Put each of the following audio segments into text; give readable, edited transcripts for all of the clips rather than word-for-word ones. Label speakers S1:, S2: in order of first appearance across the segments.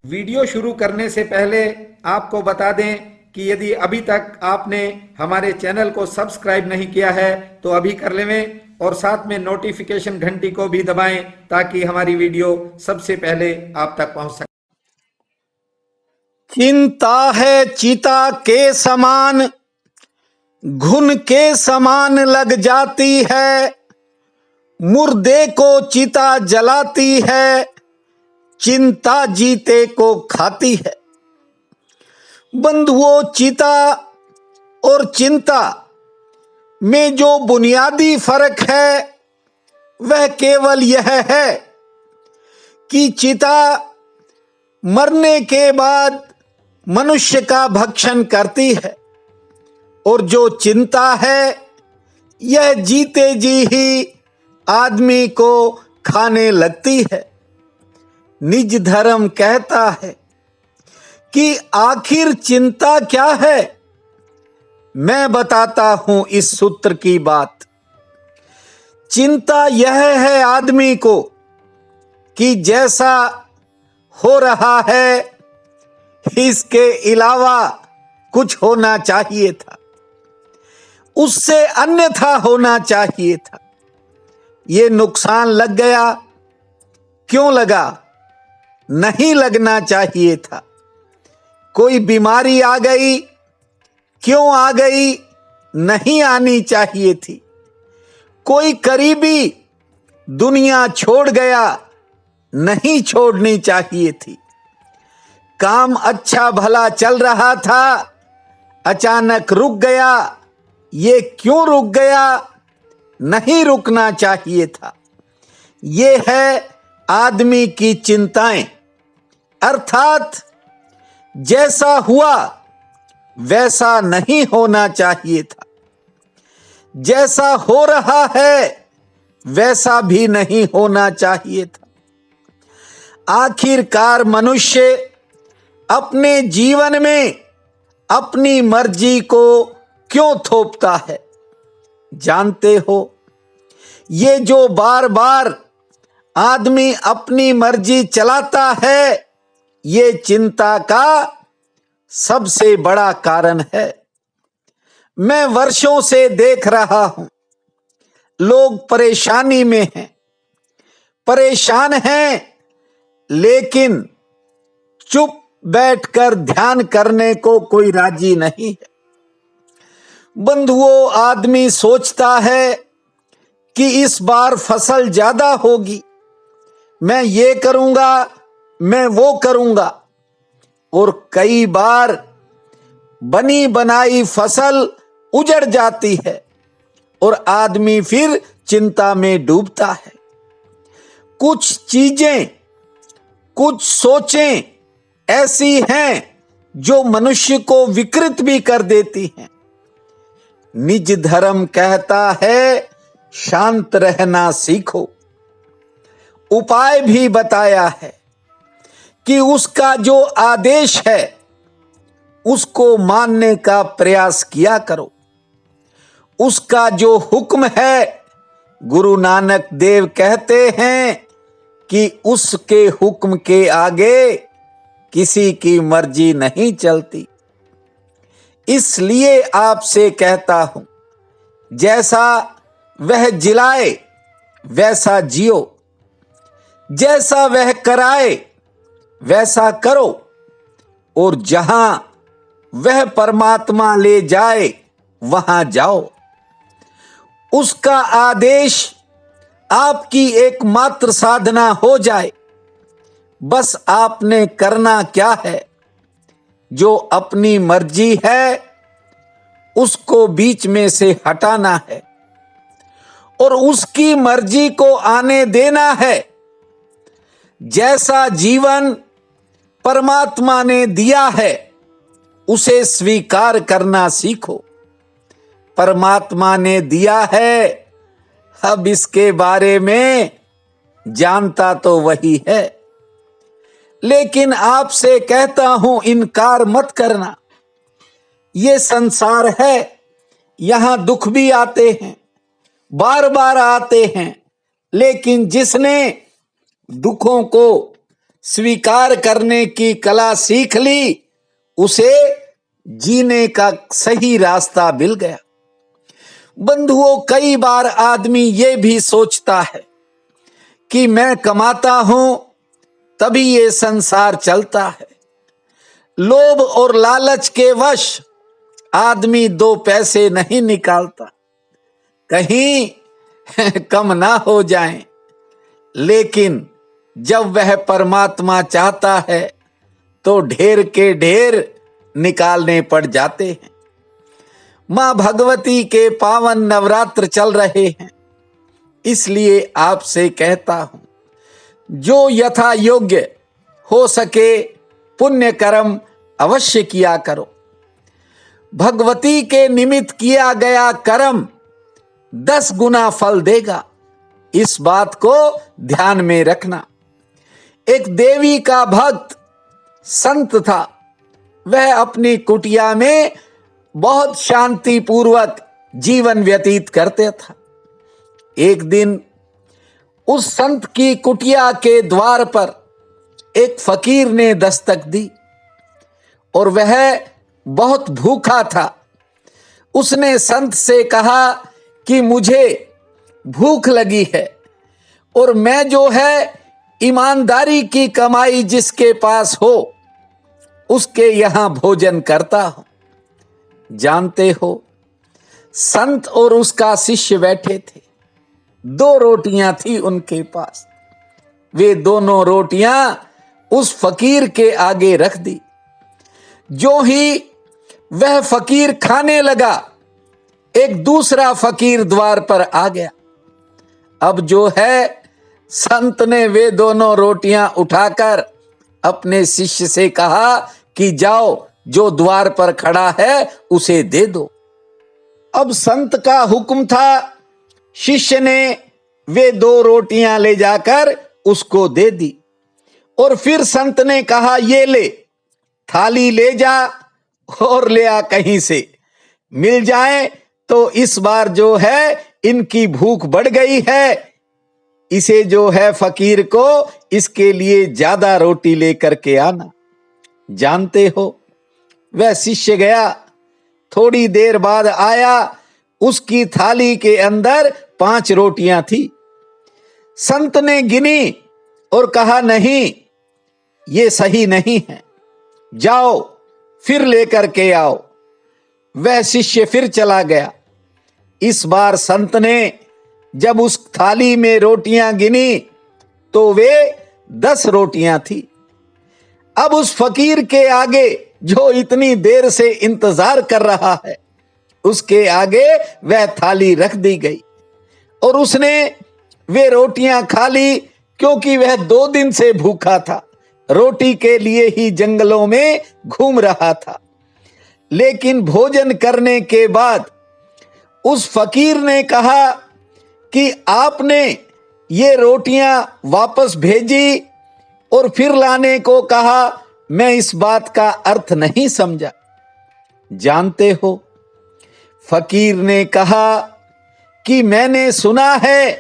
S1: Video शुरू करने से पहले आपको बता दें कि यदि अभी तक आपने हमारे चैनल को सब्सक्राइब नहीं किया है तो अभी कर लें और साथ में नोटिफिकेशन घंटी को भी दबाएं ताकि हमारी वीडियो सबसे पहले आप तक पहुंच सके।
S2: चिंता है चिता के समान, घुन के समान लग जाती है, मुर्दे को चिता जलाती है, चिंता जीते को खाती है। बंधुओं, चिता और चिंता में जो बुनियादी फर्क है वह केवल यह है कि चिता मरने के बाद मनुष्य का भक्षण करती है और जो चिंता है यह जीते जी ही आदमी को खाने लगती है। निज धर्म कहता है कि आखिर चिंता क्या है। मैं बताता हूं इस सूत्र की बात। चिंता यह है आदमी को कि जैसा हो रहा है इसके अलावा कुछ होना चाहिए था, उससे अन्यथा होना चाहिए था। ये नुकसान लग गया, क्यों लगा? नहीं लगना चाहिए था। कोई बीमारी आ गई, क्यों आ गई? नहीं आनी चाहिए थी। कोई करीबी दुनिया छोड़ गया, नहीं छोड़नी चाहिए थी। काम अच्छा भला चल रहा था, अचानक रुक गया, ये क्यों रुक गया? नहीं रुकना चाहिए था। ये है आदमी की चिंताएं। अर्थात जैसा हुआ वैसा नहीं होना चाहिए था, जैसा हो रहा है वैसा भी नहीं होना चाहिए था। आखिरकार मनुष्य अपने जीवन में अपनी मर्जी को क्यों थोपता है? जानते हो, ये जो बार बार आदमी अपनी मर्जी चलाता है ये चिंता का सबसे बड़ा कारण है। मैं वर्षों से देख रहा हूं, लोग परेशानी में हैं, परेशान हैं, लेकिन चुप बैठकर ध्यान करने को कोई राजी नहीं है। बंधुओं, आदमी सोचता है कि इस बार फसल ज्यादा होगी, मैं ये करूंगा, मैं वो करूंगा, और कई बार बनी बनाई फसल उजड़ जाती है और आदमी फिर चिंता में डूबता है। कुछ चीजें, कुछ सोचें ऐसी हैं जो मनुष्य को विकृत भी कर देती हैं। निज धर्म कहता है शांत रहना सीखो। उपाय भी बताया है कि उसका जो आदेश है उसको मानने का प्रयास किया करो। उसका जो हुक्म है, गुरु नानक देव कहते हैं कि उसके हुक्म के आगे किसी की मर्जी नहीं चलती। इसलिए आपसे कहता हूं, जैसा वह जिलाए वैसा जियो, जैसा वह कराए वैसा करो, और जहां वह परमात्मा ले जाए वहां जाओ। उसका आदेश आपकी एकमात्र साधना हो जाए। बस आपने करना क्या है? जो अपनी मर्जी है उसको बीच में से हटाना है और उसकी मर्जी को आने देना है। जैसा जीवन परमात्मा ने दिया है उसे स्वीकार करना सीखो। परमात्मा ने दिया है, अब इसके बारे में जानता तो वही है, लेकिन आपसे कहता हूं इनकार मत करना। ये संसार है, यहां दुख भी आते हैं, बार बार आते हैं, लेकिन जिसने दुखों को स्वीकार करने की कला सीख ली, उसे जीने का सही रास्ता मिल गया। बंधुओं, कई बार आदमी ये भी सोचता है कि मैं कमाता हूं तभी ये संसार चलता है। लोभ और लालच के वश आदमी 2 पैसे नहीं निकालता, कहीं कम ना हो जाएं। लेकिन जब वह परमात्मा चाहता है तो ढेर के ढेर निकालने पड़ जाते हैं। मां भगवती के पावन नवरात्र चल रहे हैं, इसलिए आपसे कहता हूं, जो यथा योग्य हो सके पुण्य कर्म अवश्य किया करो। भगवती के निमित्त किया गया कर्म 10 गुना फल देगा, इस बात को ध्यान में रखना। एक देवी का भक्त संत था। वह अपनी कुटिया में बहुत शांति पूर्वक जीवन व्यतीत करते था। एक दिन उस संत की कुटिया के द्वार पर एक फकीर ने दस्तक दी और वह बहुत भूखा था। उसने संत से कहा कि मुझे भूख लगी है और मैं जो है ईमानदारी की कमाई जिसके पास हो उसके यहां भोजन करता हूं। जानते हो, संत और उसका शिष्य बैठे थे। 2 रोटियां थी उनके पास। वे दोनों रोटियां उस फकीर के आगे रख दी। जो ही वह फकीर खाने लगा, एक दूसरा फकीर द्वार पर आ गया। अब जो है, संत ने वे दोनों रोटियां उठाकर अपने शिष्य से कहा कि जाओ, जो द्वार पर खड़ा है उसे दे दो। अब संत का हुक्म था, शिष्य ने वे 2 रोटियां ले जाकर उसको दे दी और फिर संत ने कहा, ये ले, थाली ले जा और ले आ, कहीं से मिल जाए तो इस बार जो है इनकी भूख बढ़ गई है, इसे जो है फकीर को इसके लिए ज्यादा रोटी लेकर के आना। जानते हो, वह शिष्य गया, थोड़ी देर बाद आया, उसकी थाली के अंदर 5 रोटियां थी। संत ने गिनी और कहा, नहीं, ये सही नहीं है, जाओ फिर लेकर के आओ। वह शिष्य फिर चला गया। इस बार संत ने जब उस थाली में रोटियां गिनी तो वे 10 रोटियां थी। अब उस फकीर के आगे, जो इतनी देर से इंतजार कर रहा है, उसके आगे वह थाली रख दी गई और उसने वे रोटियां खा ली, क्योंकि वह 2 दिन से भूखा था, रोटी के लिए ही जंगलों में घूम रहा था। लेकिन भोजन करने के बाद उस फकीर ने कहा कि आपने ये रोटियां वापस भेजी और फिर लाने को कहा, मैं इस बात का अर्थ नहीं समझा। जानते हो, फकीर ने कहा कि मैंने सुना है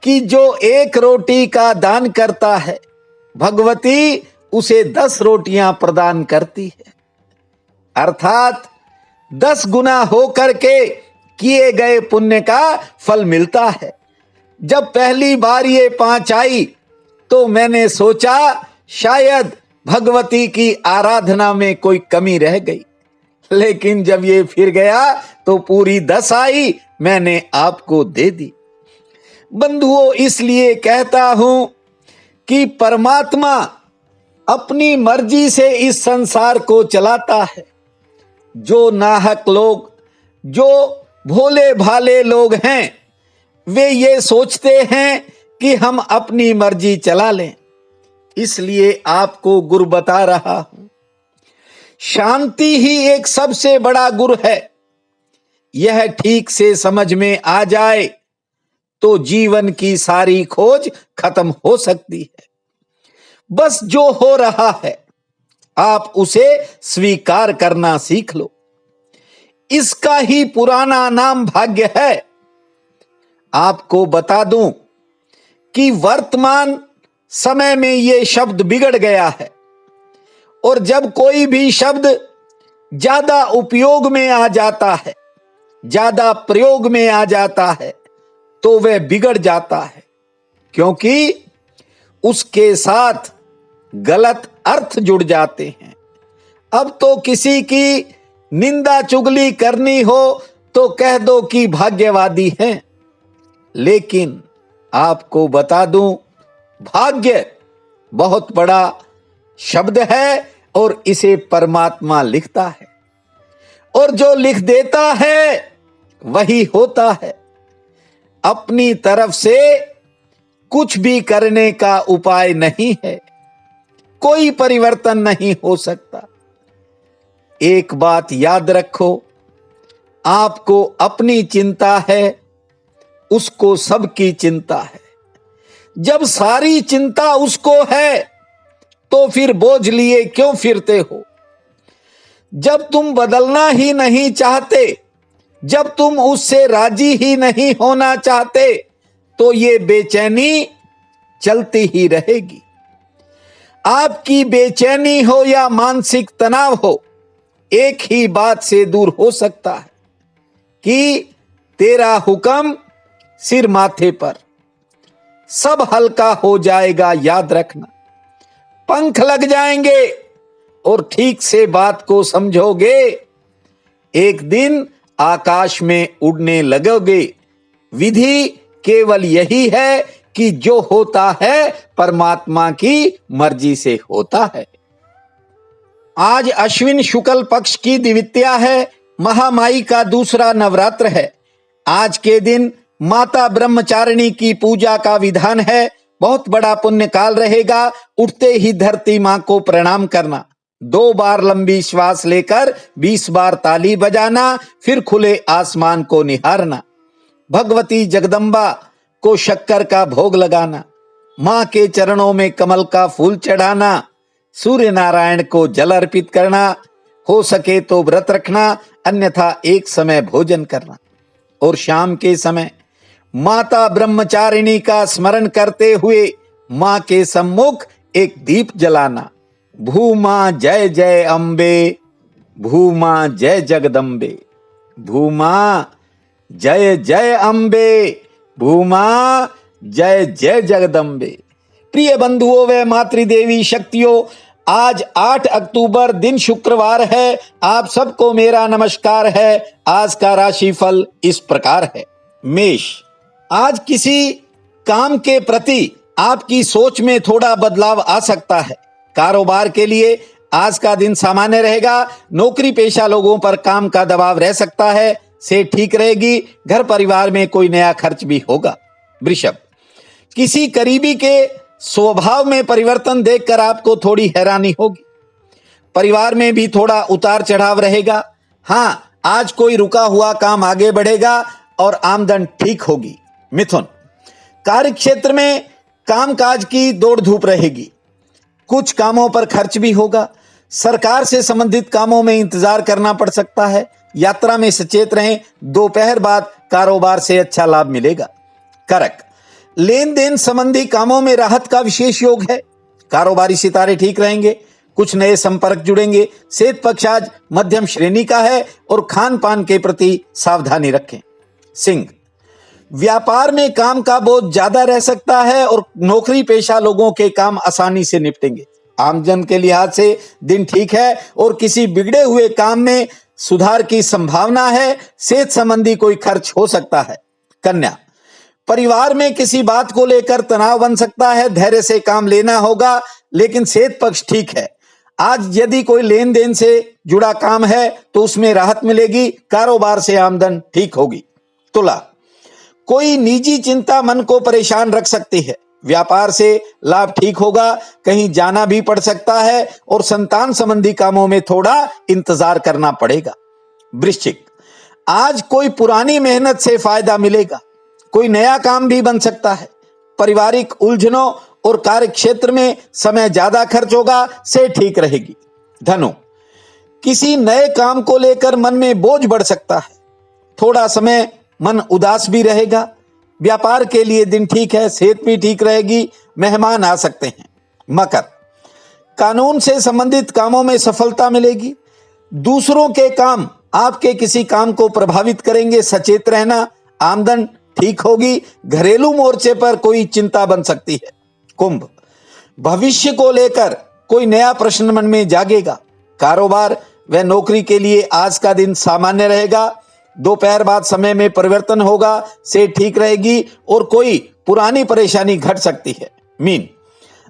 S2: कि जो 1 रोटी का दान करता है, भगवती उसे 10 रोटियां प्रदान करती है, अर्थात 10 गुना होकर के किए गए पुण्य का फल मिलता है। जब पहली बार ये 5 आई तो मैंने सोचा शायद भगवती की आराधना में कोई कमी रह गई, लेकिन जब ये फिर गया तो पूरी 10 आई, मैंने आपको दे दी। बंधुओं, इसलिए कहता हूं कि परमात्मा अपनी मर्जी से इस संसार को चलाता है। जो नाहक लोग, जो भोले भाले लोग हैं, वे ये सोचते हैं कि हम अपनी मर्जी चला लें। इसलिए आपको गुरु बता रहा हूं, शांति ही एक सबसे बड़ा गुरु है। यह ठीक से समझ में आ जाए तो जीवन की सारी खोज खत्म हो सकती है। बस जो हो रहा है आप उसे स्वीकार करना सीख लो। इसका ही पुराना नाम भाग्य है। आपको बता दूं कि वर्तमान समय में ये शब्द बिगड़ गया है और जब कोई भी शब्द ज्यादा उपयोग में आ जाता है, ज्यादा प्रयोग में आ जाता है, तो वह बिगड़ जाता है, क्योंकि उसके साथ गलत अर्थ जुड़ जाते हैं। अब तो किसी की निंदा चुगली करनी हो तो कह दो कि भाग्यवादी हैं, लेकिन आपको बता दूं, भाग्य बहुत बड़ा शब्द है और इसे परमात्मा लिखता है, और जो लिख देता है वही होता है। अपनी तरफ से कुछ भी करने का उपाय नहीं है, कोई परिवर्तन नहीं हो सकता। एक बात याद रखो, आपको अपनी चिंता है, उसको सबकी चिंता है। जब सारी चिंता उसको है तो फिर बोझ लिए क्यों फिरते हो? जब तुम बदलना ही नहीं चाहते, जब तुम उससे राजी ही नहीं होना चाहते, तो ये बेचैनी चलती ही रहेगी। आपकी बेचैनी हो या मानसिक तनाव हो, एक ही बात से दूर हो सकता है कि तेरा हुक्म सिर माथे पर, सब हल्का हो जाएगा। याद रखना, पंख लग जाएंगे और ठीक से बात को समझोगे, एक दिन आकाश में उड़ने लगोगे। विधि केवल यही है कि जो होता है परमात्मा की मर्जी से होता है। आज अश्विन शुक्ल पक्ष की द्वितीया है, महामाई का दूसरा नवरात्र है। आज के दिन माता ब्रह्मचारिणी की पूजा का विधान है। बहुत बड़ा पुण्य काल रहेगा। उठते ही धरती मां को प्रणाम करना, 2 बार लंबी श्वास लेकर 20 बार ताली बजाना, फिर खुले आसमान को निहारना। भगवती जगदम्बा को शक्कर का भोग लगाना, मां के चरणों में कमल का फूल चढ़ाना, सूर्य नारायण को जल अर्पित करना, हो सके तो व्रत रखना, अन्यथा एक समय भोजन करना, और शाम के समय माता ब्रह्मचारिणी का स्मरण करते हुए मां के सम्मुख एक दीप जलाना। भूमा जय जय अम्बे, भूमा जय जगदम्बे, भूमा जय जय अम्बे, भूमा जय जय जगदम्बे। प्रिय बंधुओं व मातृदेवी शक्तियों, आज 8 अक्टूबर दिन शुक्रवार है। आप सबको मेरा नमस्कार है। आज का राशिफल इस प्रकार है। मेष, आज किसी काम के प्रति आपकी सोच में थोड़ा बदलाव आ सकता है। कारोबार के लिए आज का दिन सामान्य रहेगा। नौकरी पेशा लोगों पर काम का दबाव रह सकता है, से ठीक रहेगी। घर परिवार में कोई नया खर्च भी होगा। वृषभ, किसी करीबी के स्वभाव में परिवर्तन देखकर आपको थोड़ी हैरानी होगी। परिवार में भी थोड़ा उतार चढ़ाव रहेगा। हां, आज कोई रुका हुआ काम आगे बढ़ेगा और आमदन ठीक होगी। मिथुन, कार्य क्षेत्र में कामकाज की दौड़ धूप रहेगी। कुछ कामों पर खर्च भी होगा। सरकार से संबंधित कामों में इंतजार करना पड़ सकता है। यात्रा में सचेत रहें। दोपहर बाद कारोबार से अच्छा लाभ मिलेगा। कर्क, लेन देन संबंधी कामों में राहत का विशेष योग है। कारोबारी सितारे ठीक रहेंगे। कुछ नए संपर्क जुड़ेंगे। सेहत पक्ष आज मध्यम श्रेणी का है और खान पान के प्रति सावधानी रखें। सिंह, व्यापार में काम का बोझ ज्यादा रह सकता है और नौकरी पेशा लोगों के काम आसानी से निपटेंगे। आमदन के लिहाज से दिन ठीक है और किसी बिगड़े हुए काम में सुधार की संभावना है। सेहत संबंधी कोई खर्च हो सकता है। कन्या, परिवार में किसी बात को लेकर तनाव बन सकता है। धैर्य से काम लेना होगा, लेकिन सेहत पक्ष ठीक है। आज यदि कोई लेन देन से जुड़ा काम है तो उसमें राहत मिलेगी। कारोबार से आमदन ठीक होगी। तुला, कोई निजी चिंता मन को परेशान रख सकती है। व्यापार से लाभ ठीक होगा। कहीं जाना भी पड़ सकता है और संतान संबंधी कामों में थोड़ा इंतजार करना पड़ेगा। वृश्चिक, आज कोई पुरानी मेहनत से फायदा मिलेगा। कोई नया काम भी बन सकता है। पारिवारिक उलझनों और कार्य क्षेत्र में समय ज्यादा खर्च होगा, से ठीक रहेगी। धनु, किसी नए काम को लेकर मन में बोझ बढ़ सकता है। थोड़ा समय मन उदास भी रहेगा। व्यापार के लिए दिन ठीक है। सेहत भी ठीक रहेगी मेहमान आ सकते हैं। मकर, कानून से संबंधित कामों में सफलता मिलेगी। दूसरों के काम आपके किसी काम को प्रभावित करेंगे, सचेत रहना। आमदन ठीक होगी। घरेलू मोर्चे पर कोई चिंता बन सकती है। कुंभ, भविष्य को लेकर कोई नया प्रश्न मन में जागेगा। कारोबार व नौकरी के लिए आज का दिन सामान्य रहेगा। दोपहर बाद समय में परिवर्तन होगा, से ठीक रहेगी और कोई पुरानी परेशानी घट सकती है। मीन,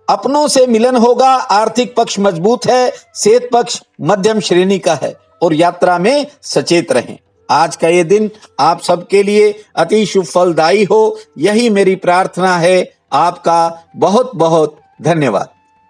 S2: अपनों से मिलन होगा। आर्थिक पक्ष मजबूत है। सेहत पक्ष मध्यम श्रेणी का है और यात्रा में सचेत रहें। आज का ये दिन आप सबके लिए अति शुभ फलदायी हो, यही मेरी प्रार्थना है। आपका बहुत बहुत धन्यवाद।